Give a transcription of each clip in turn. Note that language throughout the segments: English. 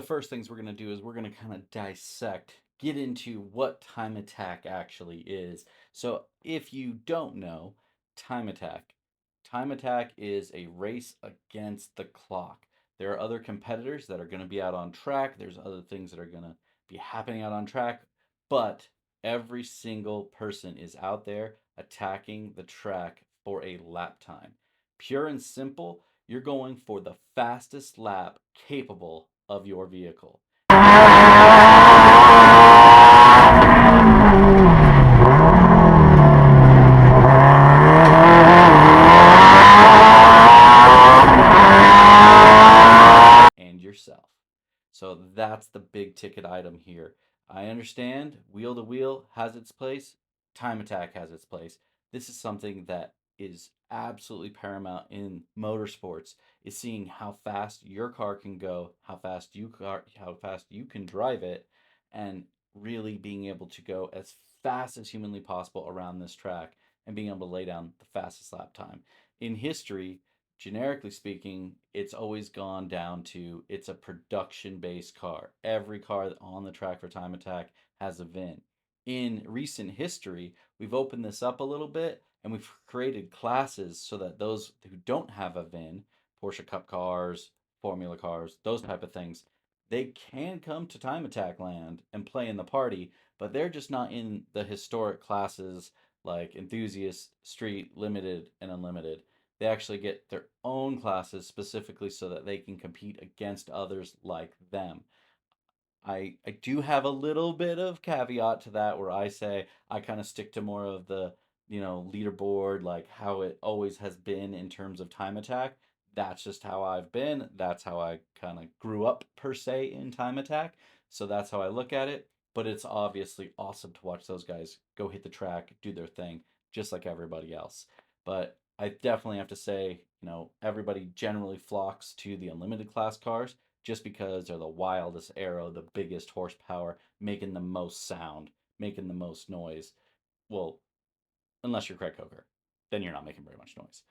first things we're going to do is we're going to kind of dissect, get into what time attack actually is. So, if you don't know, time attack. Time attack is a race against the clock. There are other competitors that are going to be out on track. There's other things that are going to be happening out on track, but every single person is out there attacking the track for a lap time. Pure and simple, you're going for the fastest lap capable of your vehicle. And yourself. So that's the big ticket item here. I understand wheel to wheel has its place, time attack has its place. This is something that is absolutely paramount in motorsports, is seeing how fast your car can go, how fast you can drive it, and really being able to go as fast as humanly possible around this track and being able to lay down the fastest lap time. In history, generically speaking, it's always gone down to it's a production based car. Every car on the track for time attack has a VIN. In recent history, we've opened this up a little bit and we've created classes so that those who don't have a VIN, Porsche Cup cars, Formula cars, those type of things, they can come to time attack land and play in the party, but they're just not in the historic classes like Enthusiast, Street, Limited, and Unlimited. They actually get their own classes specifically so that they can compete against others like them. I do have a little bit of caveat to that where I say I kind of stick to more of the, leaderboard, like how it always has been in terms of time attack. That's just how I've been. That's how I kind of grew up per se in time attack. So that's how I look at it. But it's obviously awesome to watch those guys go hit the track, do their thing, just like everybody else. But I definitely have to say, everybody generally flocks to the unlimited class cars just because they're the wildest arrow, the biggest horsepower, making the most sound, making the most noise. Well, unless you're Craig Coker, then you're not making very much noise.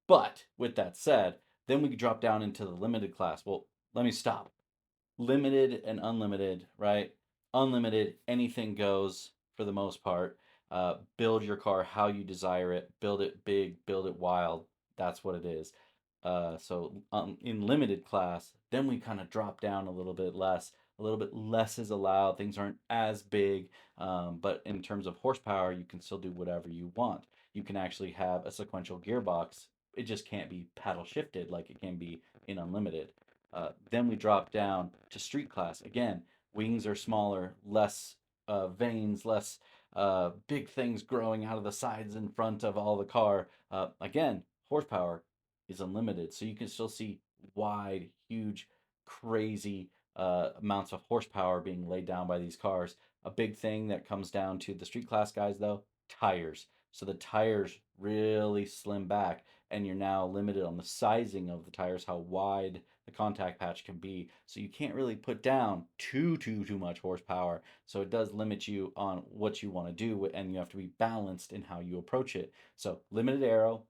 But with that said, then we drop down into the limited class. Well, let me stop. Limited and unlimited, right? Unlimited, anything goes for the most part. Build your car how you desire it. Build it big, build it wild. That's what it is. So in limited class, then we kind of drop down a little bit less. A little bit less is allowed. Things aren't as big, but in terms of horsepower, you can still do whatever you want. You can actually have a sequential gearbox. It just can't be paddle shifted like it can be in unlimited. Then we drop down to street class. Again, wings are smaller, less vanes, less big things growing out of the sides in front of all the car. Again, horsepower is unlimited, so you can still see wide, huge, crazy amounts of horsepower being laid down by these cars. A big thing that comes down to the street class guys, though, tires. So the tires really slim back, and you're now limited on the sizing of the tires, how wide the contact patch can be. So you can't really put down too much horsepower. So it does limit you on what you want to do, and you have to be balanced in how you approach it. So limited aero,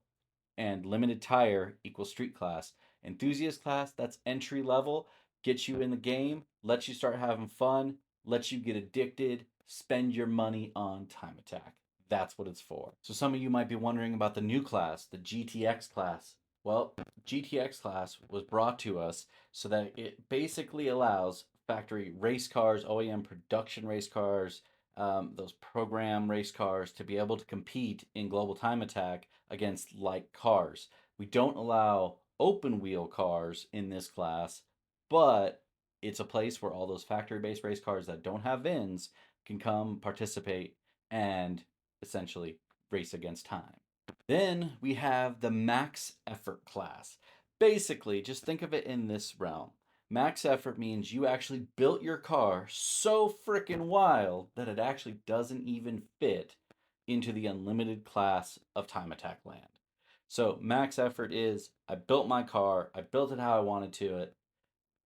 and limited tire equals street class. Enthusiast class, that's entry level, gets you in the game, lets you start having fun, lets you get addicted, spend your money on time attack. That's what it's for. So some of you might be wondering about the new class, the GTX class. Well, GTX class was brought to us so that it basically allows factory race cars, OEM production race cars, those program race cars to be able to compete in global time attack against like cars. We don't allow open wheel cars in this class, but it's a place where all those factory based race cars that don't have VINs can come participate and essentially race against time. Then we have the max effort class. Basically, just think of it in this realm. Max effort means you actually built your car so freaking wild that it actually doesn't even fit into the unlimited class of time attack land. So max effort is I built my car, I built it how I wanted to it,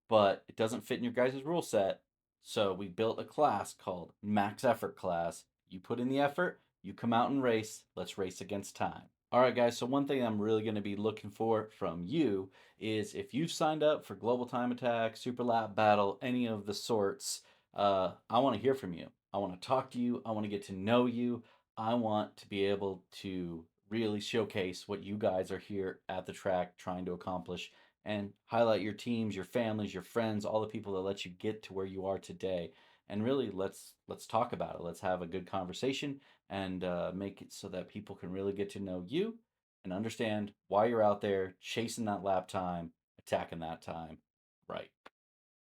but it doesn't fit in your guys' rule set. So we built a class called max effort class. You put in the effort, you come out and race. Let's race against time. All right, guys. So one thing I'm really going to be looking for from you is if you've signed up for Global Time Attack, Super Lap Battle, any of the sorts, I want to hear from you. I want to talk to you. I want to get to know you. I want to be able to really showcase what you guys are here at the track trying to accomplish and highlight your teams, your families, your friends, all the people that let you get to where you are today. And really, let's talk about it. Let's have a good conversation and make it so that people can really get to know you and understand why you're out there chasing that lap time, attacking that time.